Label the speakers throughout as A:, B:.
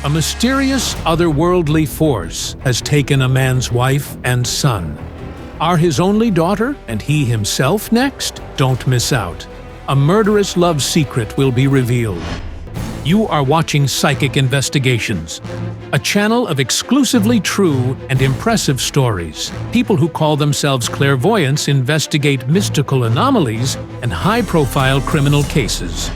A: A mysterious, otherworldly force has taken a man's wife and son. Are his only daughter and he himself next? Don't miss out. A murderous love secret will be revealed. You are watching Psychic Investigations, a channel of exclusively true and impressive stories. People who call themselves clairvoyants investigate mystical anomalies and high-profile criminal cases.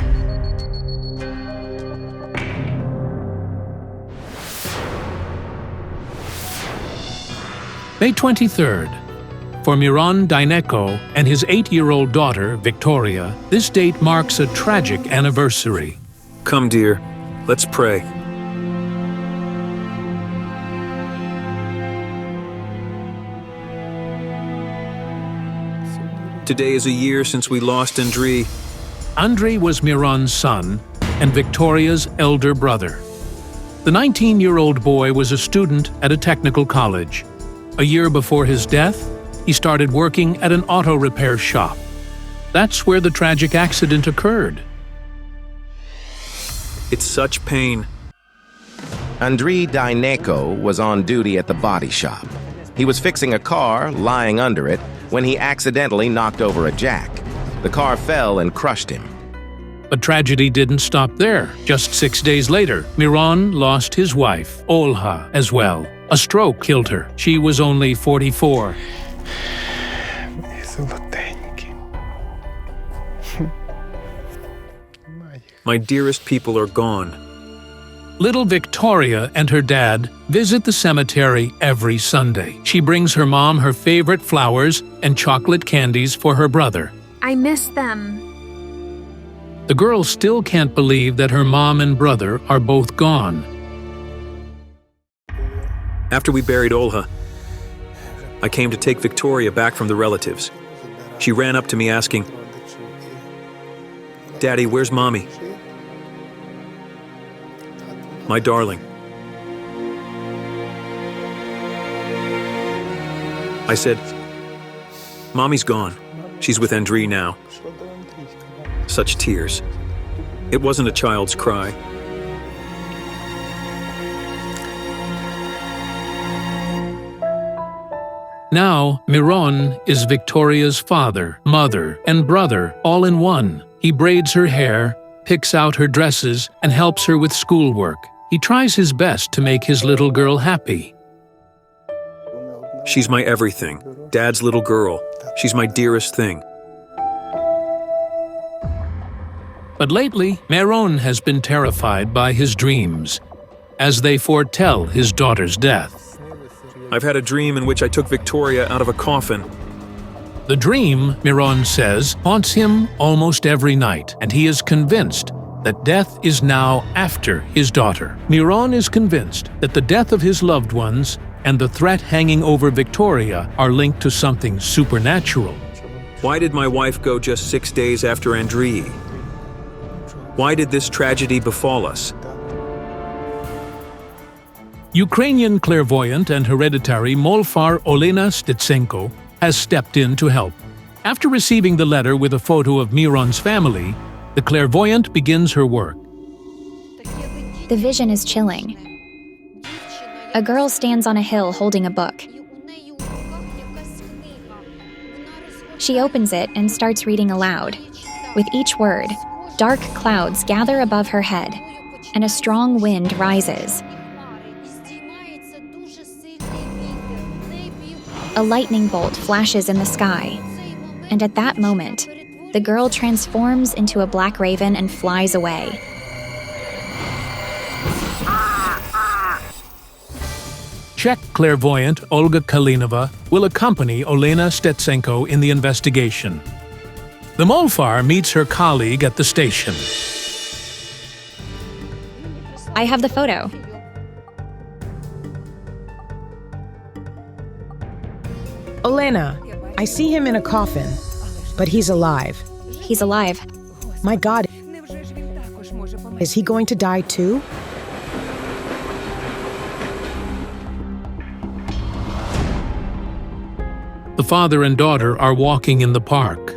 A: May 23rd. For Miron Dineko and his 8-year-old daughter, Victoria, this date marks a tragic anniversary.
B: Come, dear. Let's pray. Today is a year since we lost Andrei.
A: Andrei was Miron's son and Victoria's elder brother. The 19-year-old boy was a student at a technical college. A year before his death, he started working at an auto repair shop. That's where the tragic accident occurred.
B: It's such pain.
C: Andrei Dineko was on duty at the body shop. He was fixing a car, lying under it, when he accidentally knocked over a jack. The car fell and crushed him.
A: But tragedy didn't stop there. Just 6 days later, Miron lost his wife, Olha, as well. A stroke killed her. She was only 44.
B: My dearest people are gone.
A: Little Victoria and her dad visit the cemetery every Sunday. She brings her mom her favorite flowers and chocolate candies for her brother.
D: I miss them.
A: The girl still can't believe that her mom and brother are both gone.
B: After we buried Olha, I came to take Victoria back from the relatives. She ran up to me asking, "Daddy, where's Mommy? My darling." I said, "Mommy's gone. She's with Andrei now." Such tears. It wasn't a child's cry.
A: Now, Miron is Victoria's father, mother, and brother all in one. He braids her hair, picks out her dresses, and helps her with schoolwork. He tries his best to make his little girl happy.
B: She's my everything. Dad's little girl. She's my dearest thing.
A: But lately, Miron has been terrified by his dreams, as they foretell his daughter's death.
B: I've had a dream in which I took Victoria out of a coffin.
A: The dream, Miron says, haunts him almost every night, and he is convinced that death is now after his daughter. Miron is convinced that the death of his loved ones and the threat hanging over Victoria are linked to something supernatural.
B: Why did my wife go just 6 days after Andrei? Why did this tragedy befall us?
A: Ukrainian clairvoyant and hereditary Molfar Olena Stitsenko has stepped in to help. After receiving the letter with a photo of Miron's family, the clairvoyant begins her work.
E: The vision is chilling. A girl stands on a hill holding a book. She opens it and starts reading aloud. With each word, dark clouds gather above her head, and a strong wind rises. A lightning bolt flashes in the sky, and at that moment, the girl transforms into a black raven and flies away.
A: Czech clairvoyant Olga Kalinova will accompany Olena Stetsenko in the investigation. The Molfar meets her colleague at the station.
E: I have the photo.
F: Olena, I see him in a coffin, but he's alive.
E: He's alive.
F: My God, is he going to die too?
A: The father and daughter are walking in the park.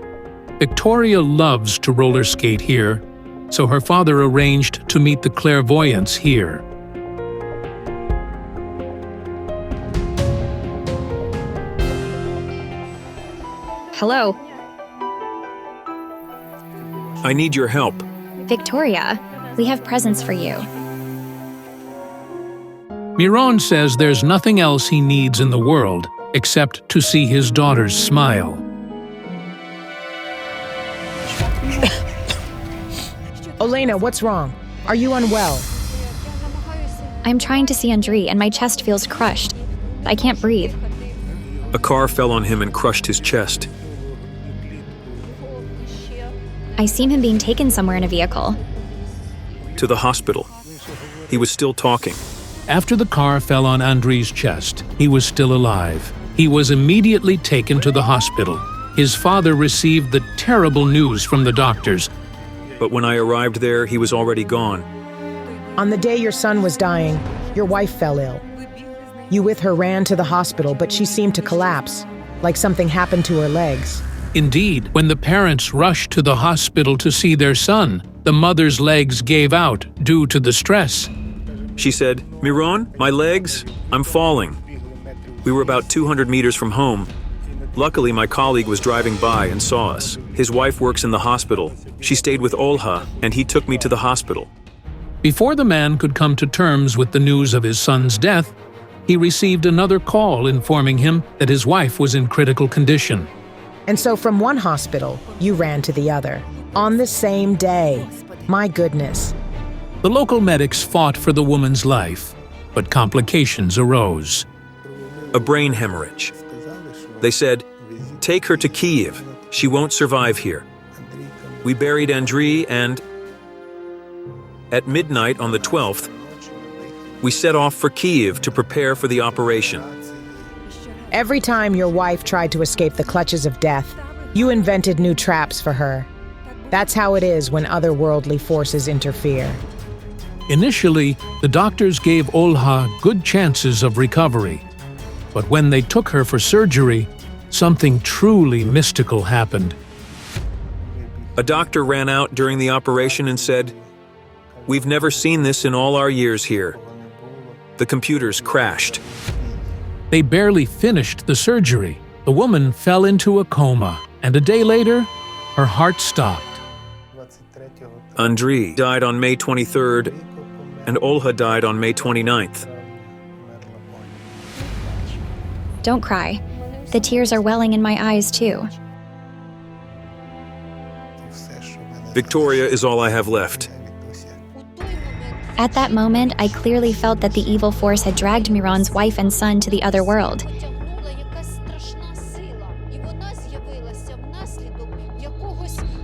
A: Victoria loves to roller skate here, so her father arranged to meet the clairvoyants here.
E: Hello?
B: I need your help.
E: Victoria, we have presents for you.
A: Miron says there's nothing else he needs in the world except to see his daughter's smile.
F: Olena, what's wrong? Are you unwell?
E: I'm trying to see Andrei and my chest feels crushed. I can't breathe.
B: A car fell on him and crushed his chest.
E: I seem him being taken somewhere in a vehicle.
B: To the hospital. He was still talking.
A: After the car fell on Andrei's chest, he was still alive. He was immediately taken to the hospital. His father received the terrible news from the doctors.
B: But when I arrived there, he was already gone.
F: On the day your son was dying, your wife fell ill. You with her ran to the hospital, but she seemed to collapse, like something happened to her legs.
A: Indeed, when the parents rushed to the hospital to see their son, the mother's legs gave out due to the stress.
B: She said, "Miron, my legs, I'm falling." We were about 200 meters from home. Luckily, my colleague was driving by and saw us. His wife works in the hospital. She stayed with Olha, and he took me to the hospital.
A: Before the man could come to terms with the news of his son's death, he received another call informing him that his wife was in critical condition.
F: And so from one hospital, you ran to the other. On the same day. My goodness.
A: The local medics fought for the woman's life, but complications arose.
B: A brain hemorrhage. They said, "Take her to Kyiv. She won't survive here." We buried Andrei and at midnight on the 12th, we set off for Kyiv to prepare for the operation.
F: Every time your wife tried to escape the clutches of death, you invented new traps for her. That's how it is when otherworldly forces interfere.
A: Initially, the doctors gave Olha good chances of recovery. But when they took her for surgery, something truly mystical happened.
B: A doctor ran out during the operation and said, "We've never seen this in all our years here." The computers crashed.
A: They barely finished the surgery. The woman fell into a coma, and a day later, her heart stopped.
B: Andrei died on May 23rd, and Olha died on May 29th.
E: Don't cry. The tears are welling in my eyes, too.
B: Victoria is all I have left.
E: At that moment, I clearly felt that the evil force had dragged Miron's wife and son to the other world.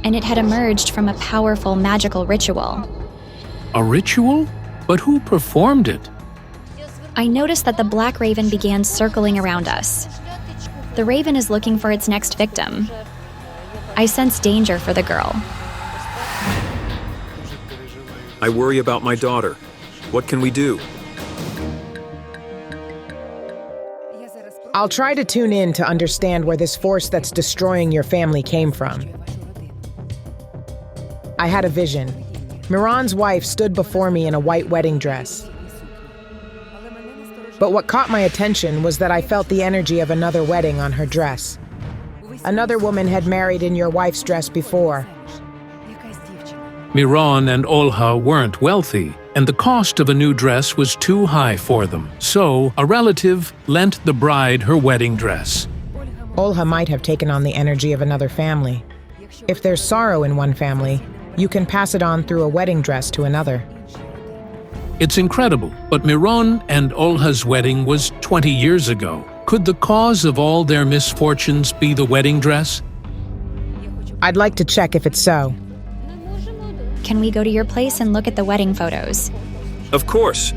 E: And it had emerged from a powerful magical ritual.
A: A ritual? But who performed it?
E: I noticed that the black raven began circling around us. The raven is looking for its next victim. I sense danger for the girl.
B: I worry about my daughter. What can we do?
F: I'll try to tune in to understand where this force that's destroying your family came from. I had a vision. Miron's wife stood before me in a white wedding dress. But what caught my attention was that I felt the energy of another wedding on her dress. Another woman had married in your wife's dress before.
A: Miron and Olha weren't wealthy, and the cost of a new dress was too high for them. So, a relative lent the bride her wedding dress.
F: Olha might have taken on the energy of another family. If there's sorrow in one family, you can pass it on through a wedding dress to another.
A: It's incredible, but Miron and Olha's wedding was 20 years ago. Could the cause of all their misfortunes be the wedding dress?
F: I'd like to check if it's so.
E: Can we go to your place and look at the wedding photos?
B: Of course.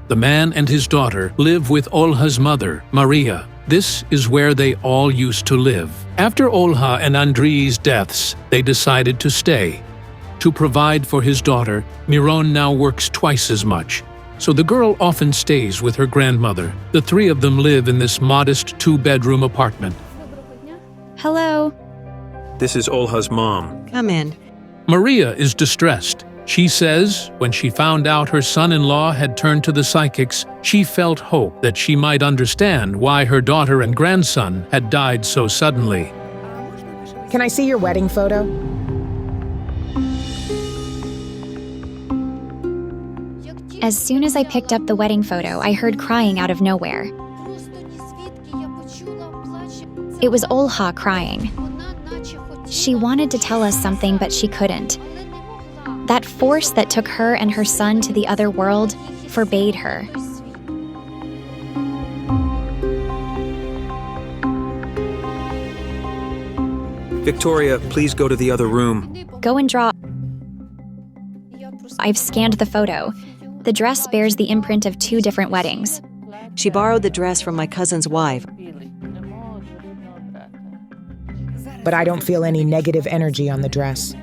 A: The man and his daughter live with Olha's mother, Maria. This is where they all used to live. After Olha and Andrei's deaths, they decided to stay. To provide for his daughter, Miron now works twice as much, so the girl often stays with her grandmother. The three of them live in this modest two-bedroom apartment.
E: Hello.
B: This is Olha's mom.
D: Come in.
A: Maria is distressed. She says when she found out her son-in-law had turned to the psychics, she felt hope that she might understand why her daughter and grandson had died so suddenly.
F: Can I see your wedding photo?
E: As soon as I picked up the wedding photo, I heard crying out of nowhere. It was Olha crying. She wanted to tell us something, but she couldn't. That force that took her and her son to the other world forbade her.
B: Victoria, please go to the other room.
E: Go and draw. I've scanned the photo. The dress bears the imprint of 2 different weddings.
D: She borrowed the dress from my cousin's wife.
F: But I don't feel any negative energy on the dress.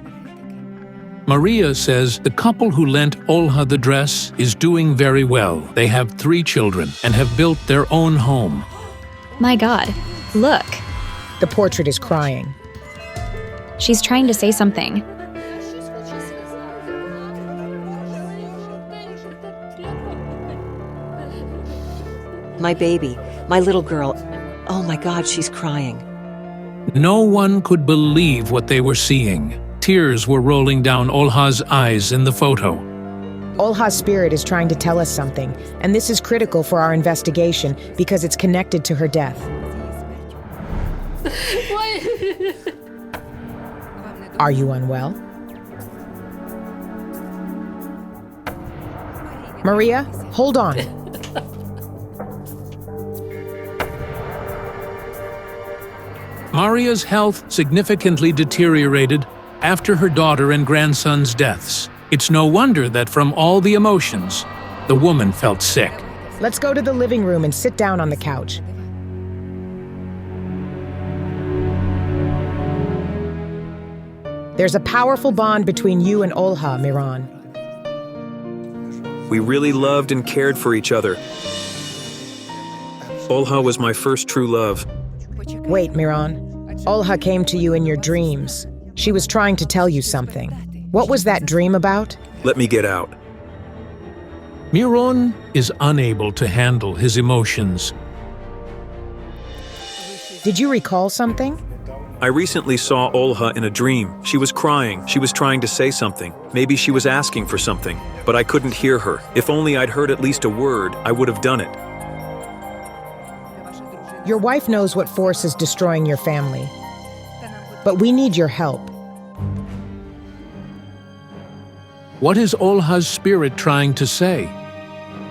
A: Maria says the couple who lent Olha the dress is doing very well. They have 3 children and have built their own home.
E: My God, look.
F: The portrait is crying.
E: She's trying to say something.
D: My baby, my little girl. Oh my God, she's crying.
A: No one could believe what they were seeing. Tears were rolling down Olha's eyes in the photo.
F: Olha's spirit is trying to tell us something, and this is critical for our investigation because it's connected to her death. Are you unwell? Maria, hold on.
A: Maria's health significantly deteriorated after her daughter and grandson's deaths. It's no wonder that from all the emotions, the woman felt sick.
F: Let's go to the living room and sit down on the couch. There's a powerful bond between you and Olha, Miran.
B: We really loved and cared for each other. Olha was my first true love.
F: Wait, Miran. Olha came to you in your dreams. She was trying to tell you something. What was that dream about?
B: Let me get out.
A: Miron is unable to handle his emotions.
F: Did you recall something?
B: I recently saw Olha in a dream. She was crying. She was trying to say something. Maybe she was asking for something, but I couldn't hear her. If only I'd heard at least a word, I would have done it.
F: Your wife knows what force is destroying your family. But we need your help.
A: What is Olha's spirit trying to say?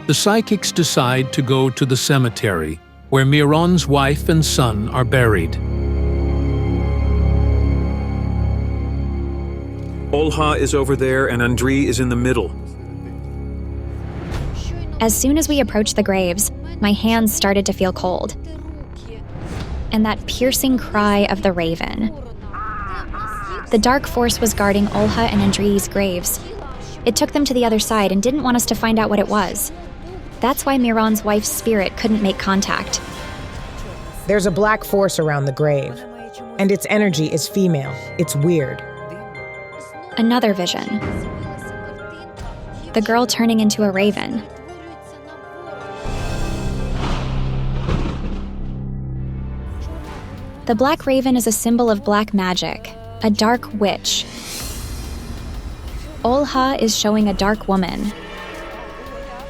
A: The psychics decide to go to the cemetery, where Miron's wife and son are buried.
B: Olha is over there and Andri is in the middle.
E: As soon as we approached the graves, my hands started to feel cold. And that piercing cry of the raven. The dark force was guarding Olha and Andri's graves. It took them to the other side and didn't want us to find out what it was. That's why Miron's wife's spirit couldn't make contact.
F: There's a black force around the grave, and its energy is female. It's weird.
E: Another vision. The girl turning into a raven. The black raven is a symbol of black magic, a dark witch. Olha is showing a dark woman.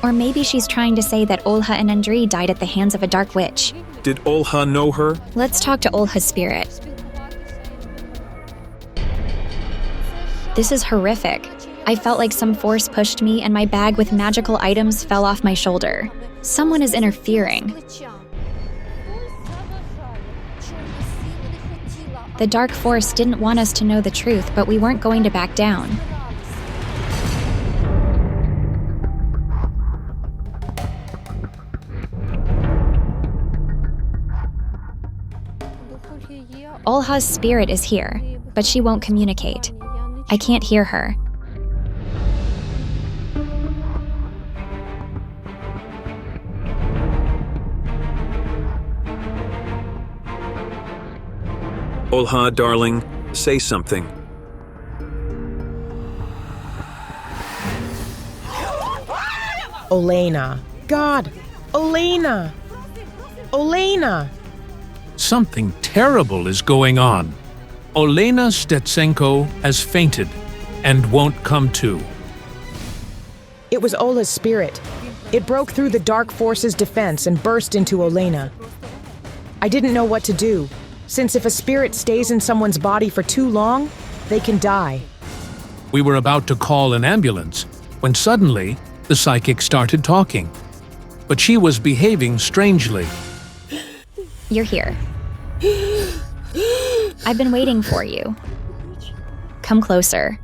E: Or maybe she's trying to say that Olha and Andri died at the hands of a dark witch.
B: Did Olha know her?
E: Let's talk to Olha's spirit. This is horrific. I felt like some force pushed me and my bag with magical items fell off my shoulder. Someone is interfering. The dark force didn't want us to know the truth, but we weren't going to back down. Olha's spirit is here, but she won't communicate. I can't hear her.
B: Olha, darling, say something.
F: Olena. God! Olena! Olena!
A: Something terrible is going on. Olena Stetsenko has fainted and won't come to.
F: It was Ola's spirit. It broke through the dark force's defense and burst into Olena. I didn't know what to do, since if a spirit stays in someone's body for too long, they can die.
A: We were about to call an ambulance when suddenly the psychic started talking. But she was behaving strangely.
E: You're here. I've been waiting for you. Come closer.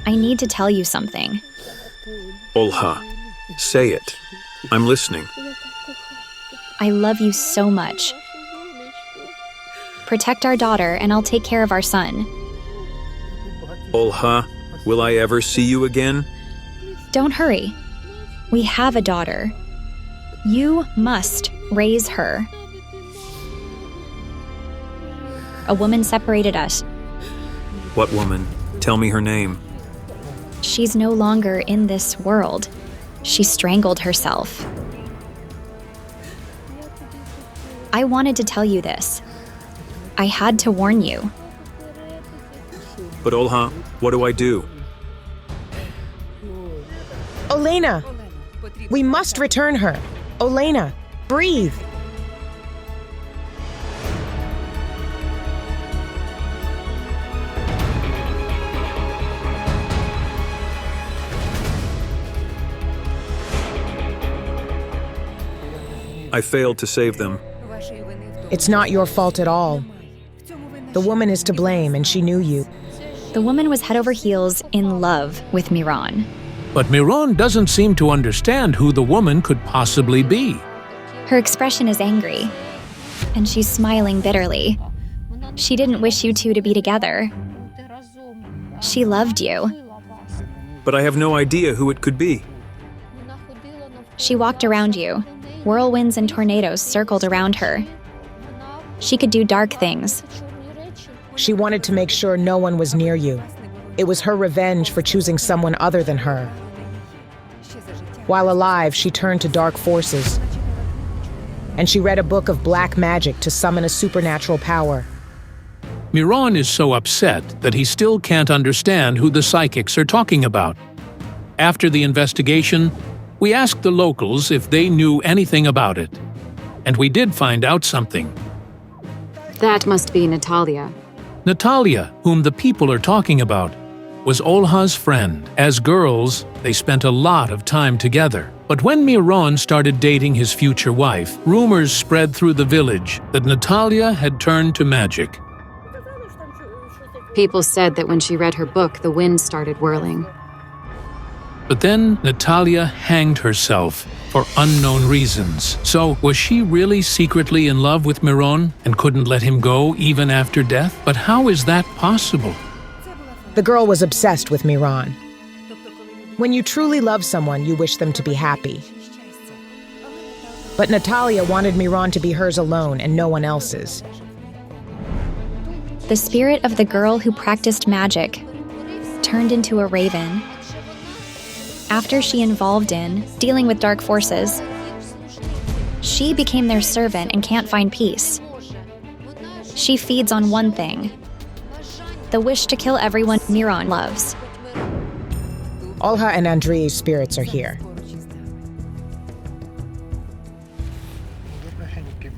E: I need to tell you something.
B: Olha, say it. I'm listening.
E: I love you so much. Protect our daughter, and I'll take care of our son.
B: Olha, will I ever see you again?
E: Don't hurry. We have a daughter. You must raise her. A woman separated us.
B: What woman? Tell me her name.
E: She's no longer in this world. She strangled herself. I wanted to tell you this. I had to warn you.
B: But Olha, what do I do?
F: Olena! We must return her. Olena, breathe!
B: I failed to save them.
F: It's not your fault at all. The woman is to blame, and she knew you.
E: The woman was head over heels in love with Miran.
A: But Miran doesn't seem to understand who the woman could possibly be.
E: Her expression is angry, and she's smiling bitterly. She didn't wish you two to be together. She loved you.
B: But I have no idea who it could be.
E: She walked around you. Whirlwinds and tornadoes circled around her. She could do dark things.
F: She wanted to make sure no one was near you. It was her revenge for choosing someone other than her. While alive, she turned to dark forces. And she read a book of black magic to summon a supernatural power.
A: Miran is so upset that he still can't understand who the psychics are talking about. After the investigation, we asked the locals if they knew anything about it. And we did find out something.
G: That must be Natalia.
A: Natalia, whom the people are talking about, was Olha's friend. As girls, they spent a lot of time together. But when Miran started dating his future wife, rumors spread through the village that Natalia had turned to magic.
G: People said that when she read her book, the wind started whirling.
A: But then Natalia hanged herself for unknown reasons. So was she really secretly in love with Miran and couldn't let him go even after death? But how is that possible?
F: The girl was obsessed with Miran. When you truly love someone, you wish them to be happy. But Natalia wanted Miran to be hers alone and no one else's.
E: The spirit of the girl who practiced magic turned into a raven. After she involved in dealing with dark forces, she became their servant and can't find peace. She feeds on one thing: the wish to kill everyone Miran loves.
F: Olha and Andrei's spirits are here.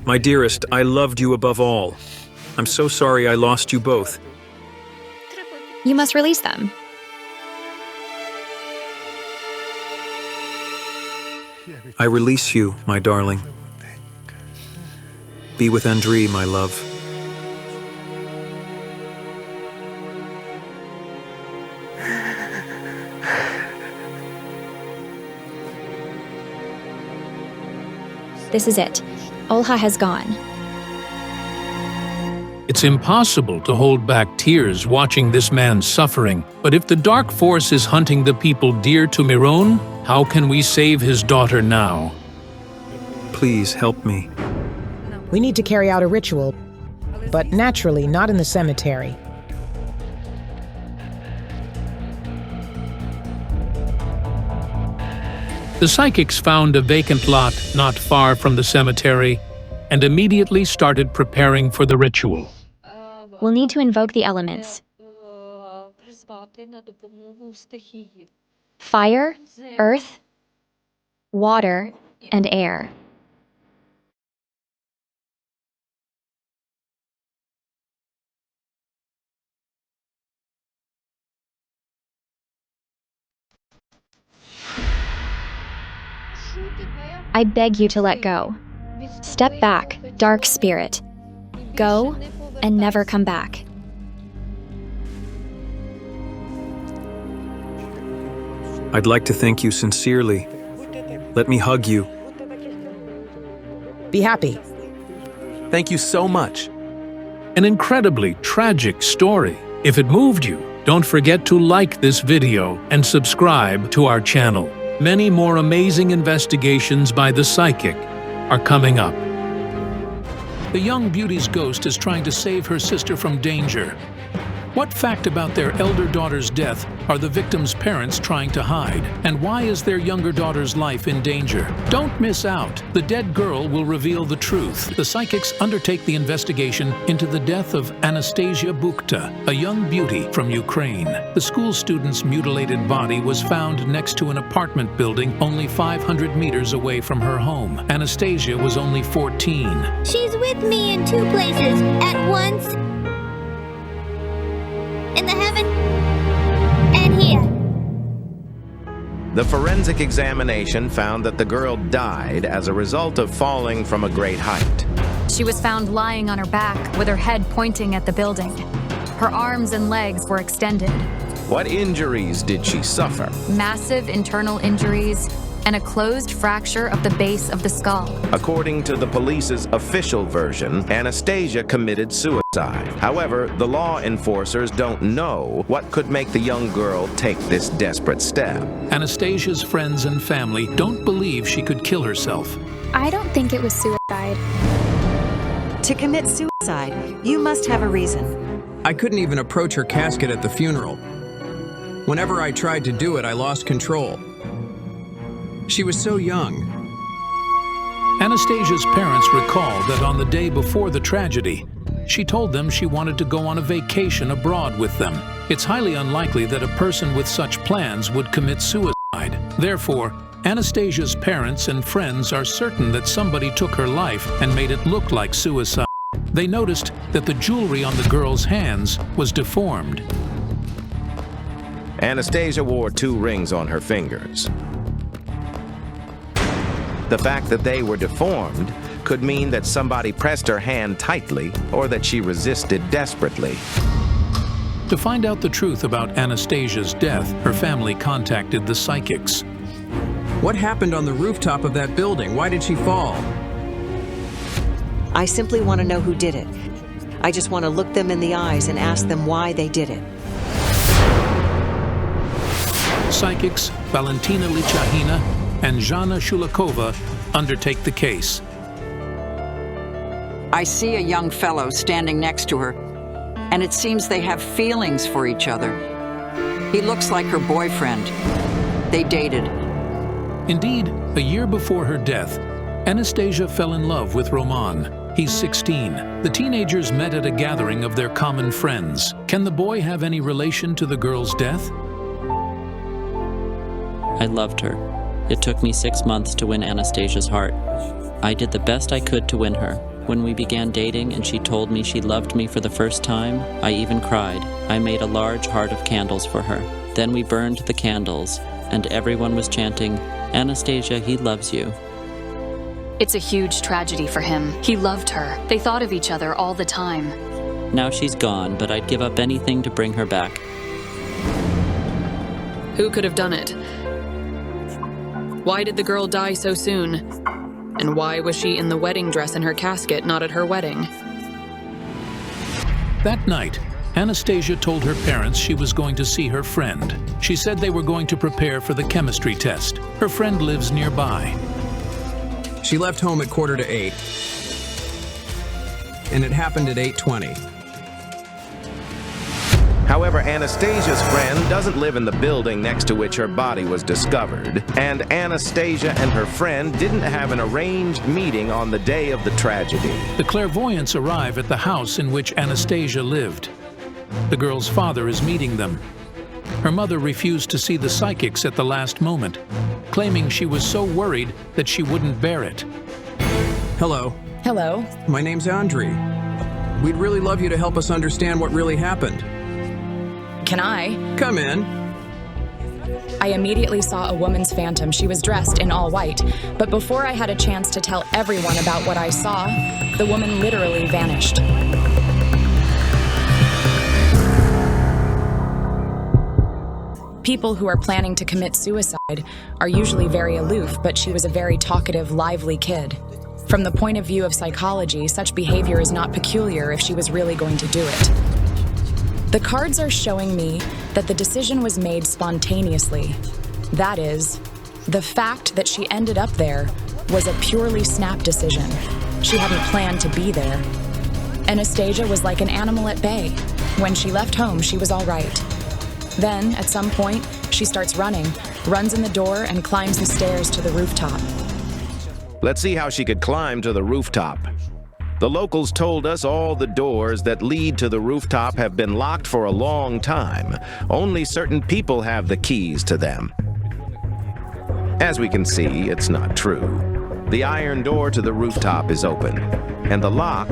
B: My dearest, I loved you above all. I'm so sorry I lost you both.
E: You must release them.
B: I release you, my darling. Be with Andrei, my love.
E: This is it. Olha has gone.
A: It's impossible to hold back tears watching this man suffering. But if the dark force is hunting the people dear to Miran, how can we save his daughter now?
B: Please help me.
F: We need to carry out a ritual, but naturally not in the cemetery.
A: The psychics found a vacant lot not far from the cemetery and immediately started preparing for the ritual.
E: We'll need to invoke the elements. Fire, earth, water, and air. I beg you to let go. Step back, dark spirit. Go and never come back.
B: I'd like to thank you sincerely. Let me hug you.
F: Be happy.
H: Thank you so much.
A: An incredibly tragic story. If it moved you, don't forget to like this video and subscribe to our channel. Many more amazing investigations by the psychic are coming up. The young beauty's ghost is trying to save her sister from danger. What fact about their elder daughter's death are the victim's parents trying to hide? And why is their younger daughter's life in danger? Don't miss out. The dead girl will reveal the truth. The psychics undertake the investigation into the death of Anastasia Buchta, a young beauty from Ukraine. The school student's mutilated body was found next to an apartment building only 500 meters away from her home. Anastasia was only 14.
I: She's with me in two places at once. In the heaven and here.
C: The forensic examination found that the girl died as a result of falling from a great height.
J: She was found lying on her back with her head pointing at the building. Her arms and legs were extended.
C: What injuries did she suffer?
J: Massive internal injuries and a closed fracture of the base of the skull.
C: According to the police's official version, Anastasia committed suicide. However, the law enforcers don't know what could make the young girl take this desperate step.
A: Anastasia's friends and family don't believe she could kill herself.
E: I don't think it was suicide.
D: To commit suicide, you must have a reason.
H: I couldn't even approach her casket at the funeral. Whenever I tried to do it, I lost control. She was so young.
A: Anastasia's parents recall that on the day before the tragedy, she told them she wanted to go on a vacation abroad with them. It's highly unlikely that a person with such plans would commit suicide. Therefore, Anastasia's parents and friends are certain that somebody took her life and made it look like suicide. They noticed that the jewelry on the girl's hands was deformed.
C: Anastasia wore 2 rings on her fingers. The fact that they were deformed could mean that somebody pressed her hand tightly or that she resisted desperately.
A: To find out the truth about Anastasia's death, her family contacted the psychics.
H: What happened on the rooftop of that building? Why did she fall?
D: I simply want to know who did it. I just want to look them in the eyes and ask them why they did it.
A: Psychics Valentina Lichahina and Zhana Shulakova undertake the case.
K: I see a young fellow standing next to her, and it seems they have feelings for each other. He looks like her boyfriend. They dated.
A: Indeed, a year before her death, Anastasia fell in love with Roman. He's 16. The teenagers met at a gathering of their common friends. Can the boy have any relation to the girl's death?
L: I loved her. It took me 6 months to win Anastasia's heart. I did the best I could to win her. When we began dating and she told me she loved me for the first time, I even cried. I made a large heart of candles for her. Then we burned the candles, and everyone was chanting, "Anastasia, he loves you."
J: It's a huge tragedy for him. He loved her. They thought of each other all the time.
L: Now she's gone, but I'd give up anything to bring her back.
M: Who could have done it? Why did the girl die so soon? And why was she in the wedding dress in her casket, not at her wedding?
A: That night, Anastasia told her parents she was going to see her friend. She said they were going to prepare for the chemistry test. Her friend lives nearby.
H: She left home at 7:45, and it happened at 8:20.
C: However, Anastasia's friend doesn't live in the building next to which her body was discovered, and Anastasia and her friend didn't have an arranged meeting on the day of the tragedy.
A: The clairvoyants arrive at the house in which Anastasia lived. The girl's father is meeting them. Her mother refused to see the psychics at the last moment, claiming she was so worried that she wouldn't bear it.
H: Hello.
F: Hello.
H: My name's Andre. We'd really love you to help us understand what really happened.
N: Can I?
H: Come in.
N: I immediately saw a woman's phantom. She was dressed in all white. But before I had a chance to tell everyone about what I saw, the woman literally vanished. People who are planning to commit suicide are usually very aloof, but she was a very talkative, lively kid. From the point of view of psychology, such behavior is not peculiar if she was really going to do it. The cards are showing me that the decision was made spontaneously. That is, the fact that she ended up there was a purely snap decision. She hadn't planned to be there. Anastasia was like an animal at bay. When she left home, she was all right. Then, at some point, she starts running, runs in the door, and climbs the stairs to the rooftop.
C: Let's see how she could climb to the rooftop. The locals told us all the doors that lead to the rooftop have been locked for a long time. Only certain people have the keys to them. As we can see, it's not true. The iron door to the rooftop is open, and the lock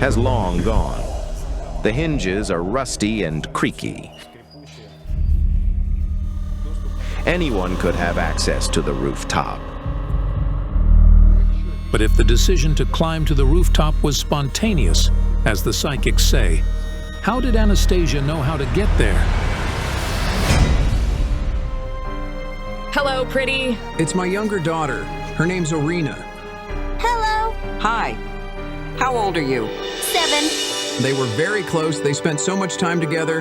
C: has long gone. The hinges are rusty and creaky. Anyone could have access to the rooftop.
A: But if the decision to climb to the rooftop was spontaneous, as the psychics say, how did Anastasia know how to get there?
N: Hello, pretty.
H: It's my younger daughter. Her name's Orina.
I: Hello.
K: Hi. How old are you?
I: 7.
H: They were very close. They spent so much time together.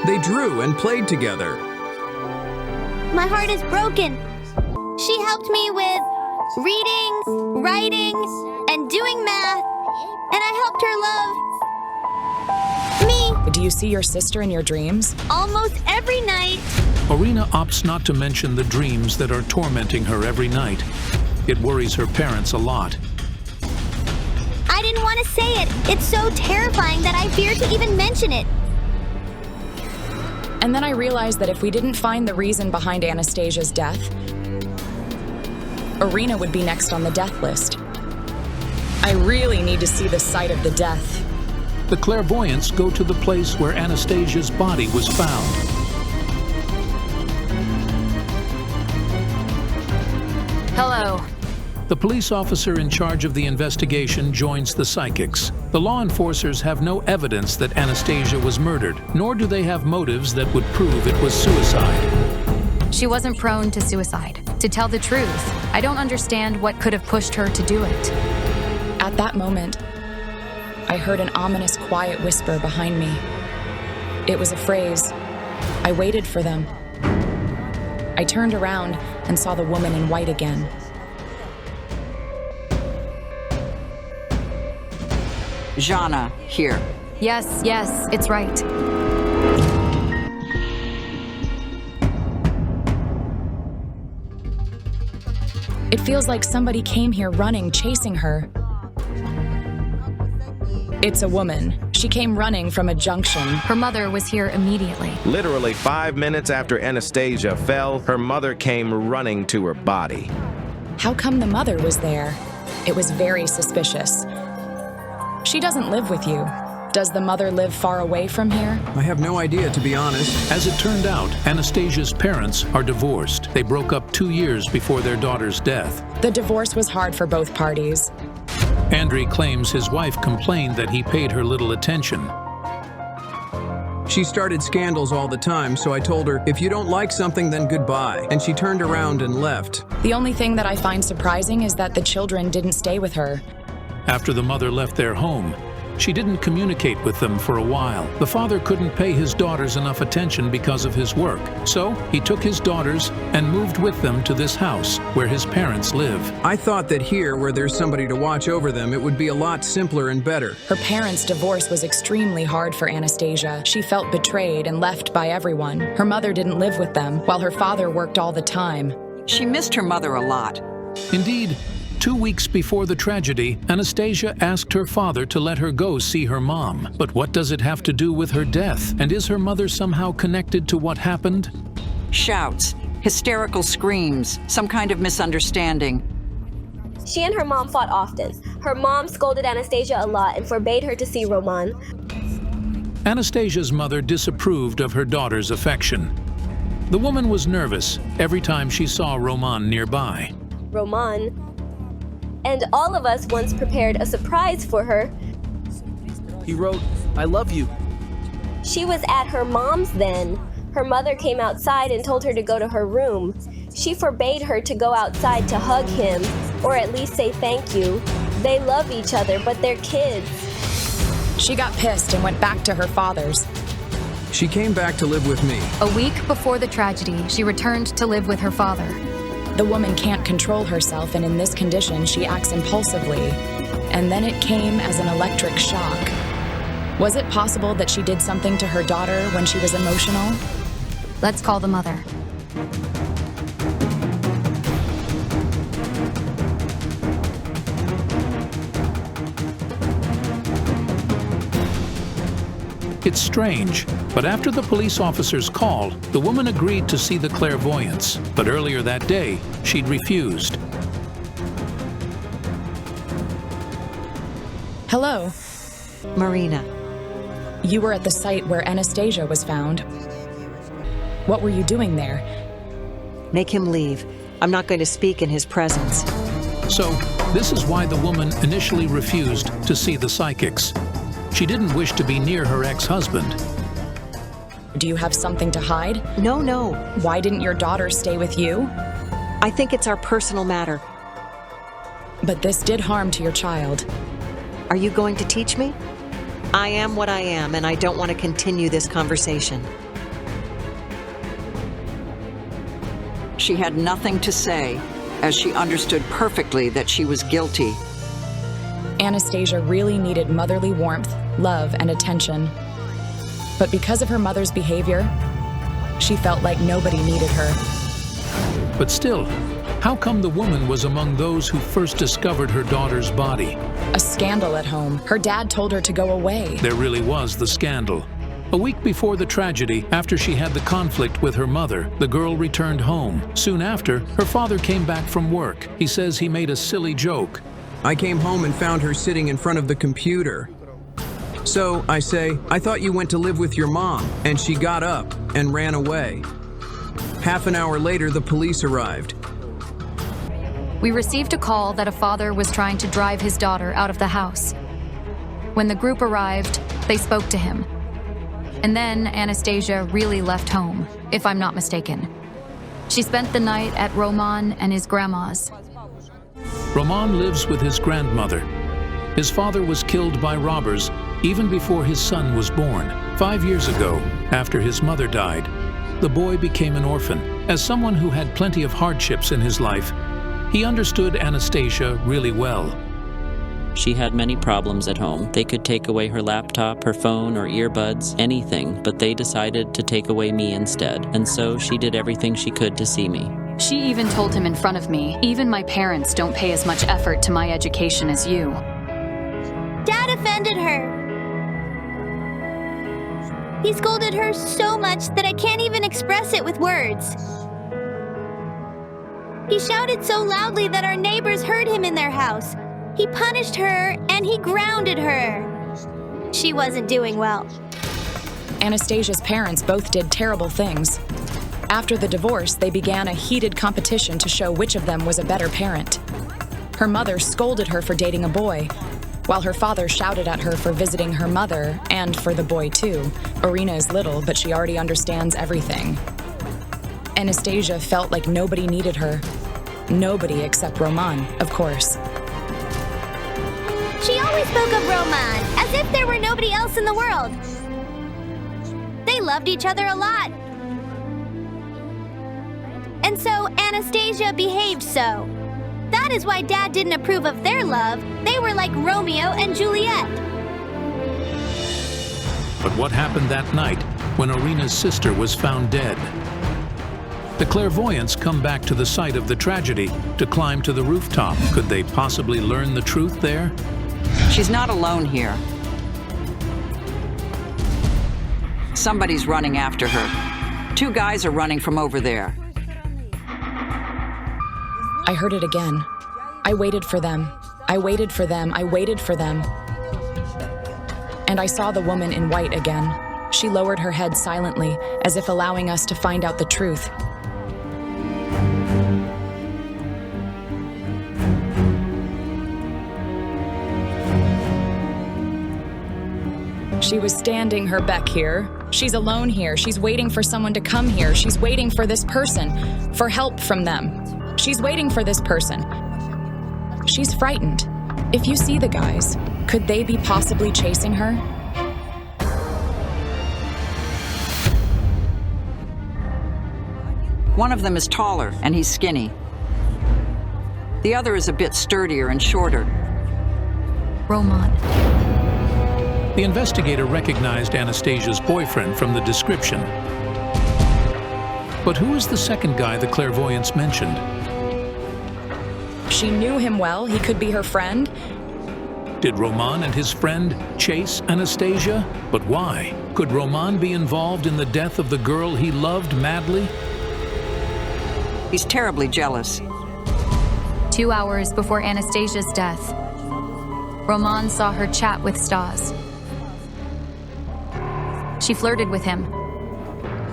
H: They drew and played together.
I: My heart is broken. She helped me with reading, writing, and doing math, and I helped her love me.
N: Do you see your sister in your dreams?
I: Almost every night.
A: Orina opts not to mention the dreams that are tormenting her every night. It worries her parents a lot.
I: I didn't want to say it. It's so terrifying that I fear to even mention it.
N: And then I realized that if we didn't find the reason behind Anastasia's death, Orina would be next on the death list. I really need to see the site of the death.
A: The clairvoyants go to the place where Anastasia's body was found.
J: Hello.
A: The police officer in charge of the investigation joins the psychics. The law enforcers have no evidence that Anastasia was murdered, nor do they have motives that would prove it was suicide.
J: She wasn't prone to suicide. To tell the truth, I don't understand what could have pushed her to do it.
N: At that moment, I heard an ominous, quiet whisper behind me. It was a phrase. I waited for them. I turned around and saw the woman in white again.
K: Jana, here.
J: Yes, it's right.
N: It feels like somebody came here running, chasing her. It's a woman. She came running from a junction.
J: Her mother was here immediately.
C: Literally 5 minutes after Anastasia fell, her mother came running to her body.
N: How come the mother was there? It was very suspicious. She doesn't live with you. Does the mother live far away from here?
H: I have no idea, to be honest.
A: As it turned out, Anastasia's parents are divorced. They broke up 2 years before their daughter's death.
N: The divorce was hard for both parties.
A: Andre claims his wife complained that he paid her little attention.
H: She started scandals all the time, so I told her, if you don't like something, then goodbye. And she turned around and left.
N: The only thing that I find surprising is that the children didn't stay with her.
A: After the mother left their home, She didn't communicate with them for a while. The father couldn't pay his daughters enough attention because of his work. So he took his daughters and moved with them to this house where his parents live.
H: I thought that here, where there's somebody to watch over them, it would be a lot simpler and better.
N: Her parents' divorce was extremely hard for Anastasia. She felt betrayed and left by everyone. Her mother didn't live with them, while her father worked all the time.
K: She missed her mother a lot.
A: Indeed, 2 weeks before the tragedy, Anastasia asked her father to let her go see her mom. But what does it have to do with her death? And is her mother somehow connected to what happened?
K: Shouts, hysterical screams, some kind of misunderstanding.
O: She and her mom fought often. Her mom scolded Anastasia a lot and forbade her to see Roman.
A: Anastasia's mother disapproved of her daughter's affection. The woman was nervous every time she saw Roman nearby.
O: Roman. And all of us once prepared a surprise for her.
P: He wrote, "I love you."
O: She was at her mom's then. Her mother came outside and told her to go to her room. She forbade her to go outside to hug him, or at least say thank you. They love each other, but they're kids.
N: She got pissed and went back to her father's.
H: She came back to live with me.
J: A week before the tragedy, she returned to live with her father.
N: The woman can't control herself, and in this condition, she acts impulsively. And then it came as an electric shock. Was it possible that she did something to her daughter when she was emotional?
J: Let's call the mother.
A: It's strange, but after the police officer's call, the woman agreed to see the clairvoyants. But earlier that day, she'd refused.
N: Hello.
D: Marina.
N: You were at the site where Anastasia was found. What were you doing there?
D: Make him leave. I'm not going to speak in his presence.
A: So, this is why the woman initially refused to see the psychics. She didn't wish to be near her ex-husband.
N: Do you have something to hide?
D: No.
N: Why didn't your daughter stay with you?
D: I think it's our personal matter.
N: But this did harm to your child.
D: Are you going to teach me? I am what I am, and I don't want to continue this conversation.
K: She had nothing to say, as she understood perfectly that she was guilty.
N: Anastasia really needed motherly warmth, love, and attention. But because of her mother's behavior, she felt like nobody needed her.
A: But still, how come the woman was among those who first discovered her daughter's body?
N: A scandal at home. Her dad told her to go away.
A: There really was the scandal. A week before the tragedy, after she had the conflict with her mother, the girl returned home. Soon after, her father came back from work. He says he made a silly joke.
H: I came home and found her sitting in front of the computer. So I say, "I thought you went to live with your mom," and she got up and ran away. Half an hour later, the police arrived.
J: We received a call that a father was trying to drive his daughter out of the house. When the group arrived, they spoke to him. And then Anastasia really left home, if I'm not mistaken. She spent the night at Roman and his grandma's.
A: Roman lives with his grandmother. His father was killed by robbers even before his son was born. 5 years ago, after his mother died, the boy became an orphan. As someone who had plenty of hardships in his life, he understood Anastasia really well.
L: She had many problems at home. They could take away her laptop, her phone, or earbuds, anything, but they decided to take away me instead. And so she did everything she could to see me.
J: She even told him in front of me, "Even my parents don't pay as much effort to my education as you."
I: Dad offended her. He scolded her so much that I can't even express it with words. He shouted so loudly that our neighbors heard him in their house. He punished her and he grounded her. She wasn't doing well.
N: Anastasia's parents both did terrible things. After the divorce, they began a heated competition to show which of them was a better parent. Her mother scolded her for dating a boy, while her father shouted at her for visiting her mother, and for the boy too. Irina is little, but she already understands everything. Anastasia felt like nobody needed her. Nobody except Roman, of course.
I: She always spoke of Roman as if there were nobody else in the world. They loved each other a lot. And so Anastasia behaved so. That is why Dad didn't approve of their love. They were like Romeo and Juliet.
A: But what happened that night when Irina's sister was found dead? The clairvoyants come back to the site of the tragedy to climb to the rooftop. Could they possibly learn the truth there?
K: She's not alone here. Somebody's running after her. 2 guys are running from over there.
N: I heard it again. I waited for them. I waited for them. I waited for them. And I saw the woman in white again. She lowered her head silently, as if allowing us to find out the truth. She was standing her beck here. She's alone here. She's waiting for someone to come here. She's waiting for this person, for help from them. She's waiting for this person. She's frightened. If you see the guys, could they be possibly chasing her?
K: One of them is taller, and he's skinny. The other is a bit sturdier and shorter.
J: Roman.
A: The investigator recognized Anastasia's boyfriend from the description. But who is the second guy the clairvoyants mentioned?
N: She knew him well. He could be her friend.
A: Did Roman and his friend chase Anastasia? But why? Could Roman be involved in the death of the girl he loved madly?
K: He's terribly jealous.
J: 2 hours before Anastasia's death, Roman saw her chat with Stas. She flirted with him.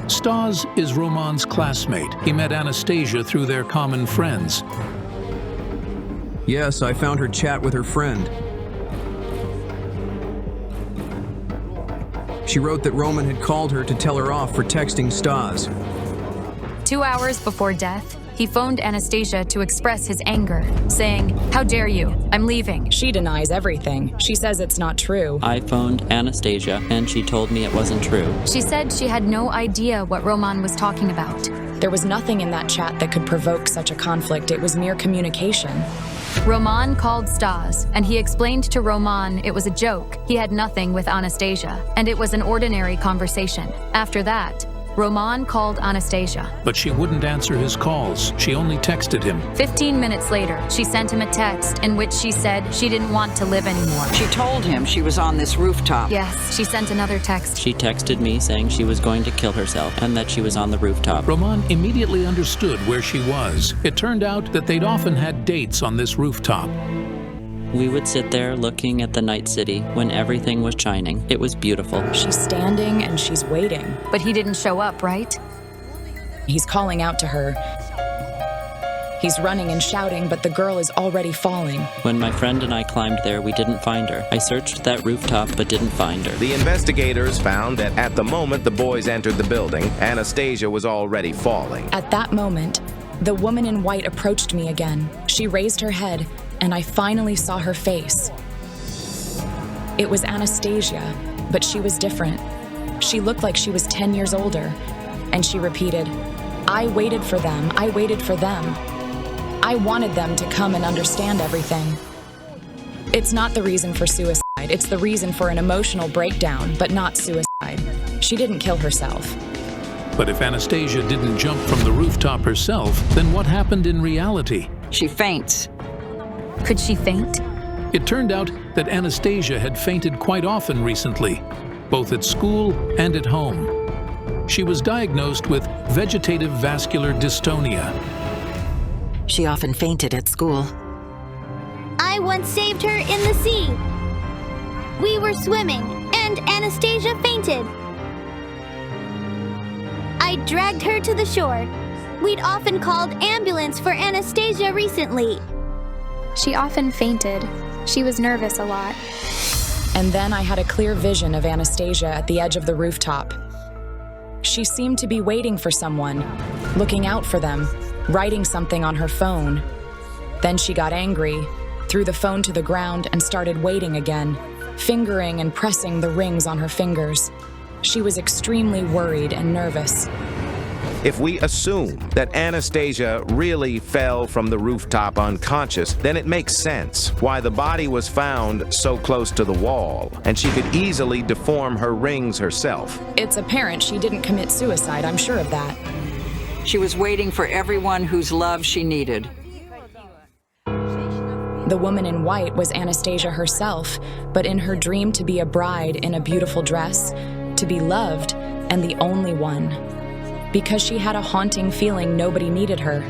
A: Stas is Roman's classmate. He met Anastasia through their common friends.
H: Yes, I found her chat with her friend. She wrote that Roman had called her to tell her off for texting Stas.
J: 2 hours before death, he phoned Anastasia to express his anger, saying, "How dare you? I'm leaving."
N: She denies everything. She says it's not true.
L: I phoned Anastasia, and she told me it wasn't true.
J: She said she had no idea what Roman was talking about.
N: There was nothing in that chat that could provoke such a conflict. It was mere communication.
J: Roman called Stas, and he explained to Roman it was a joke. He had nothing with Anastasia, and it was an ordinary conversation. After that, Roman called Anastasia.
A: But she wouldn't answer his calls. She only texted him.
J: 15 minutes later, she sent him a text in which she said she didn't want to live anymore.
K: She told him she was on this rooftop.
J: Yes, she sent another text.
L: She texted me saying she was going to kill herself and that she was on the rooftop.
A: Roman immediately understood where she was. It turned out that they'd often had dates on this rooftop.
L: We would sit there looking at the night city when everything was shining. It was beautiful.
N: She's standing and she's waiting.
J: But he didn't show up, right?
N: He's calling out to her. He's running and shouting, but the girl is already falling.
L: When my friend and I climbed there, we didn't find her. I searched that rooftop, but didn't find her.
C: The investigators found that at the moment the boys entered the building, Anastasia was already falling.
N: At that moment, the woman in white approached me again. She raised her head, and I finally saw her face. It was Anastasia, but she was different. She looked like she was 10 years older, and she repeated, "I waited for them, I waited for them. I wanted them to come and understand everything." It's not the reason for suicide, it's the reason for an emotional breakdown, but not suicide. She didn't kill herself.
A: But if Anastasia didn't jump from the rooftop herself, then what happened in reality?
K: She faints.
J: Could she faint?
A: It turned out that Anastasia had fainted quite often recently, both at school and at home. She was diagnosed with vegetative vascular dystonia.
Q: She often fainted at school.
I: I once saved her in the sea. We were swimming, and Anastasia fainted. I dragged her to the shore. We'd often called ambulance for Anastasia recently.
E: She often fainted. She was nervous a lot.
N: And then I had a clear vision of Anastasia at the edge of the rooftop. She seemed to be waiting for someone, looking out for them, writing something on her phone. Then she got angry, threw the phone to the ground, and started waiting again. fingering and pressing the rings on her fingers. She was extremely worried and nervous.
C: If we assume that Anastasia really fell from the rooftop unconscious, then it makes sense why the body was found so close to the wall, and she could easily deform her rings herself.
N: It's apparent she didn't commit suicide, I'm sure of that.
K: She was waiting for everyone whose love she needed.
N: The woman in white was Anastasia herself, but in her dream to be a bride in a beautiful dress, to be loved, and the only one. Because she had a haunting feeling nobody needed her.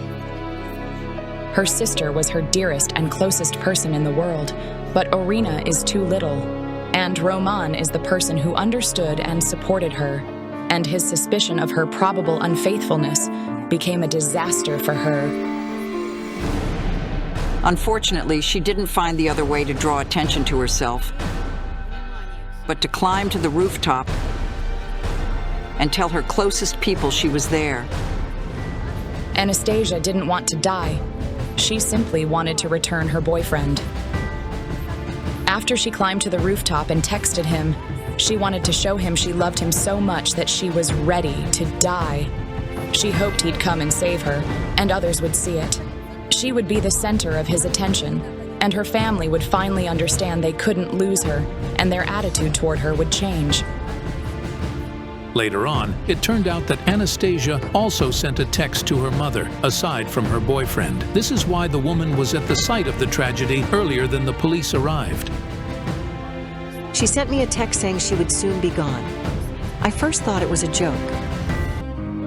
N: Her sister was her dearest and closest person in the world, but Orina is too little, and Roman is the person who understood and supported her, and his suspicion of her probable unfaithfulness became a disaster for her.
K: Unfortunately, she didn't find the other way to draw attention to herself, but to climb to the rooftop and tell her closest people she was there.
N: Anastasia didn't want to die. She simply wanted to return her boyfriend. After she climbed to the rooftop and texted him, she wanted to show him she loved him so much that she was ready to die. She hoped he'd come and save her, and others would see it. She would be the center of his attention, and her family would finally understand they couldn't lose her, and their attitude toward her would change.
A: Later on, it turned out that Anastasia also sent a text to her mother, aside from her boyfriend. This is why the woman was at the site of the tragedy earlier than the police arrived.
D: She sent me a text saying she would soon be gone. I first thought it was a joke.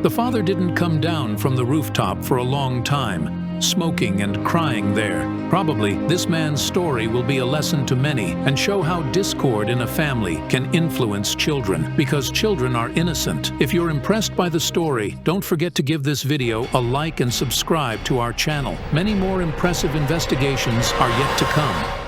A: The father didn't come down from the rooftop for a long time, smoking and crying there. Probably this man's story will be a lesson to many and show how discord in a family can influence children, because children are innocent. If you're impressed by the story, don't forget to give this video a like and subscribe to our channel. Many more impressive investigations are yet to come.